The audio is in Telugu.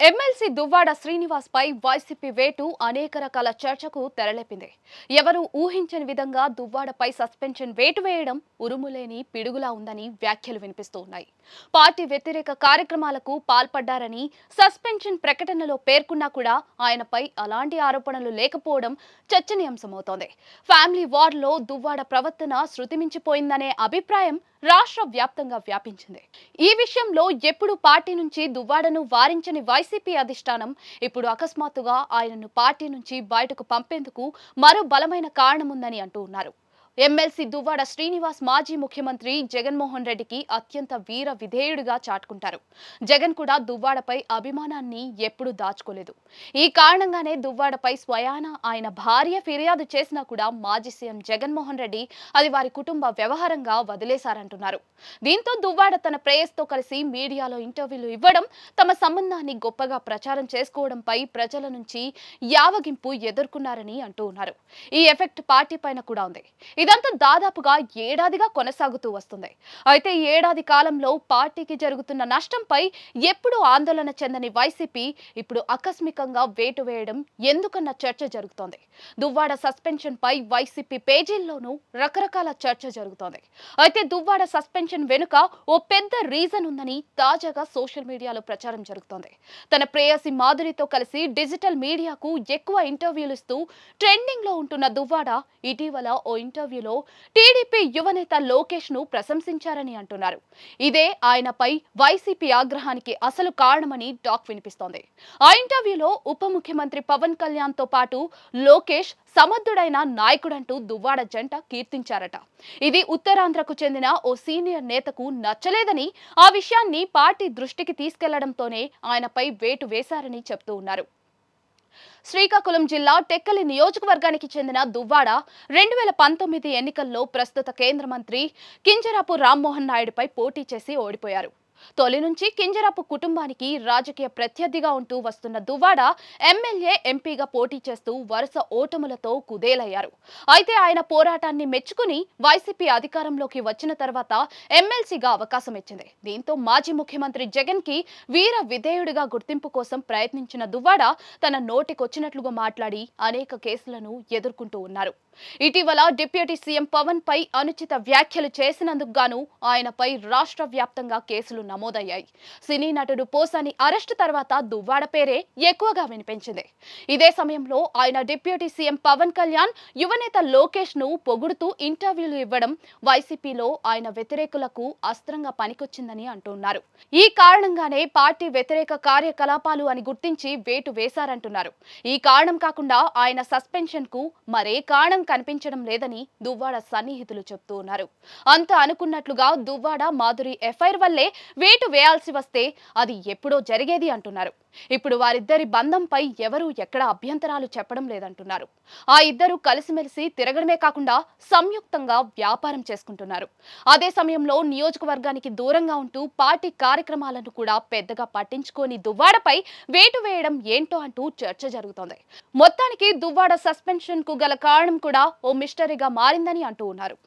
ఎమ్మెల్సీ దువ్వాడ శ్రీనివాస్ పై వైసీపీ వేటు అనేక రకాల చర్చకు తెరలేపింది. ఎవరు ఊహించని విధంగా దువ్వాడపై సస్పెన్షన్ వేటు వేయడం ఉరుములేని పిడుగులా ఉందని వ్యాఖ్యలు వినిపిస్తూ ఉన్నాయి. పార్టీ వ్యతిరేక కార్యక్రమాలకు పాల్పడ్డారని సస్పెన్షన్ ప్రకటనలో పేర్కొన్నా కూడా ఆయనపై అలాంటి ఆరోపణలు లేకపోవడం చర్చనీయాంశమవుతోంది. ఫ్యామిలీ వార్లో దువ్వాడ ప్రవర్తన శృతిమించిపోయిందనే అభిప్రాయం రాష్ట్ర వ్యాప్తంగా వ్యాపించింది. ఈ విషయంలో ఎప్పుడు పార్టీ నుంచి దువ్వాడను వారించని వైసీపీ అధిష్టానం ఇప్పుడు అకస్మాత్తుగా ఆయనను పార్టీ నుంచి బయటకు పంపేందుకు మరో బలమైన కారణముందని అంటూ ఉన్నారు. ఎమ్మెల్సీ దువ్వాడ శ్రీనివాస్ మాజీ ముఖ్యమంత్రి జగన్మోహన్ రెడ్డికి అత్యంత వీర విధేయుడిగా చాటుకుంటారు. జగన్ కూడా దువ్వాడపై అభిమానాన్ని ఎప్పుడూ దాచుకోలేదు. ఈ కారణంగానే దువ్వాడపై స్వయాన ఆయన భార్య ఫిర్యాదు చేసినా కూడా మాజీ సీఎం జగన్మోహన్ రెడ్డి అది వారి కుటుంబ వ్యవహారంగా వదిలేశారంటున్నారు. దీంతో దువ్వాడ తన ప్రేయస్తో కలిసి మీడియాలో ఇంటర్వ్యూలు ఇవ్వడం, తమ సంబంధాన్ని గొప్పగా ప్రచారం చేసుకోవడంపై ప్రజల నుంచి యావగింపు ఎదుర్కొన్నారని అంటూ ఉన్నారు. ఈ ఎఫెక్ట్ పార్టీ పైన కూడా ఉంది. ఇదంతా దాదాపుగా ఏడాదిగా కొనసాగుతూ వస్తుంది. అయితే ఏడాది కాలంలో పార్టీకి జరుగుతున్న నష్టంపై ఎప్పుడూ ఆందోళన చెందని వైసీపీ ఇప్పుడు ఆకస్మికంగా వేటు వేయడం ఎందుకన్న చర్చ జరుగుతోంది. దువ్వాడ సస్పెన్షన్ పై వైసీపీ పేజీల్లోనూ రకరకాల చర్చ జరుగుతోంది. అయితే దువ్వాడ సస్పెన్షన్ వెనుక ఓ పెద్ద రీజన్ ఉందని తాజాగా సోషల్ మీడియాలో ప్రచారం జరుగుతోంది. తన ప్రేయసి మాధురితో కలిసి డిజిటల్ మీడియాకు ఎక్కువ ఇంటర్వ్యూలు ఇస్తూ ట్రెండింగ్ లో ఉంటున్న దువ్వాడ ఇటీవల ఓ ఇంటర్వ్యూలో టీడీపీ యువనేత లోకేష్ ను ప్రశంసించారని అంటున్నారు. ఇదే ఆయనపై వైసీపీ ఆగ్రహానికి అసలు కారణమని టాక్ వినిపిస్తోంది. ఆ ఇంటర్వ్యూలో ఉప ముఖ్యమంత్రి పవన్ కళ్యాణ్ తో పాటు లోకేష్ సమర్థుడైన నాయకుడంటూ దువ్వాడ జంట కీర్తించారట. ఇది ఉత్తరాంధ్రకు చెందిన ఓ సీనియర్ నేతకు నచ్చలేదని, ఆ విషయాన్ని పార్టీ దృష్టికి తీసుకెళ్లడంతోనే ఆయనపై వేటు వేశారని చెప్తూ ఉన్నారు. శ్రీకాకుళం జిల్లా టెక్కలి నియోజకవర్గానికి చెందిన దువ్వాడ 2019 ఎన్నికల్లో ప్రస్తుత కేంద్ర మంత్రి కింజరాపు రామ్మోహన్ నాయుడుపై పోటీ చేసి ఓడిపోయారు. తొలి నుంచి కింజరాపు కుటుంబానికి రాజకీయ ప్రత్యర్థిగా ఉంటూ వస్తున్న దువ్వాడ ఎమ్మెల్యే, ఎంపీగా పోటీ చేస్తూ వరుస ఓటములతో కుదేలయ్యారు. అయితే ఆయన పోరాటాన్ని మెచ్చుకుని వైసీపీ అధికారంలోకి వచ్చిన తర్వాత ఎమ్మెల్సీగా అవకాశం ఇచ్చింది. దీంతో మాజీ ముఖ్యమంత్రి జగన్ కి వీర విధేయుడిగా గుర్తింపు కోసం ప్రయత్నించిన దువ్వాడ తన నోటికొచ్చినట్లుగా మాట్లాడి అనేక కేసులను ఎదుర్కొంటూ ఉన్నారు. ఇటీవల డిప్యూటీ సీఎం పవన్ పై అనుచిత వ్యాఖ్యలు చేసినందుకు గాను ఆయనపై రాష్ట్ర వ్యాప్తంగా కేసులు నమోదయ్యాయి. సినీ నటుడు పోసాని అరెస్టు తర్వాత దువ్వాడ పేరే ఎక్కువగా వినిపించింది. ఇదే సమయంలో ఆయన డిప్యూటీ సీఎం పవన్ కళ్యాణ్, యువనేత లోకేష్ ను పొగుడుతూ ఇంటర్వ్యూలు ఇవ్వడం వైసీపీలో ఆయన వ్యతిరేకులకు అస్త్రంగా పనికొచ్చిందని అంటున్నారు. ఈ కారణంగానే పార్టీ వ్యతిరేక కార్యకలాపాలు అని గుర్తించి వేటు వేశారంటున్నారు. ఈ కారణం కాకుండా ఆయన సస్పెన్షన్ కు మరే కారణం కనిపించడం లేదని దువ్వాడ సన్నిహితులు చెప్తూ ఉన్నారు. అంత అనుకున్నట్లుగా దువ్వాడ మాధురి ఎఫ్ఐఆర్ వల్లే వేటు వేయాల్సి వస్తే అది ఎప్పుడో జరిగేది అంటున్నారు. ఇప్పుడు వారిద్దరి బంధంపై ఎవరూ ఎక్కడ అభ్యంతరాలు చెప్పడం లేదంటున్నారు. ఆ ఇద్దరు కలిసిమెలిసి తిరగడమే కాకుండా సంయుక్తంగా వ్యాపారం చేసుకుంటున్నారు. అదే సమయంలో నియోజకవర్గానికి దూరంగా ఉంటూ పార్టీ కార్యక్రమాలను కూడా పెద్దగా పట్టించుకోని దువ్వాడపై వేటు వేయడం ఏంటో అంటూ చర్చ జరుగుతోంది. మొత్తానికి దువ్వాడ సస్పెన్షన్ కు గల కారణం కూడా ఓ మిస్టరీగా మారిందని అంటూ ఉన్నారు.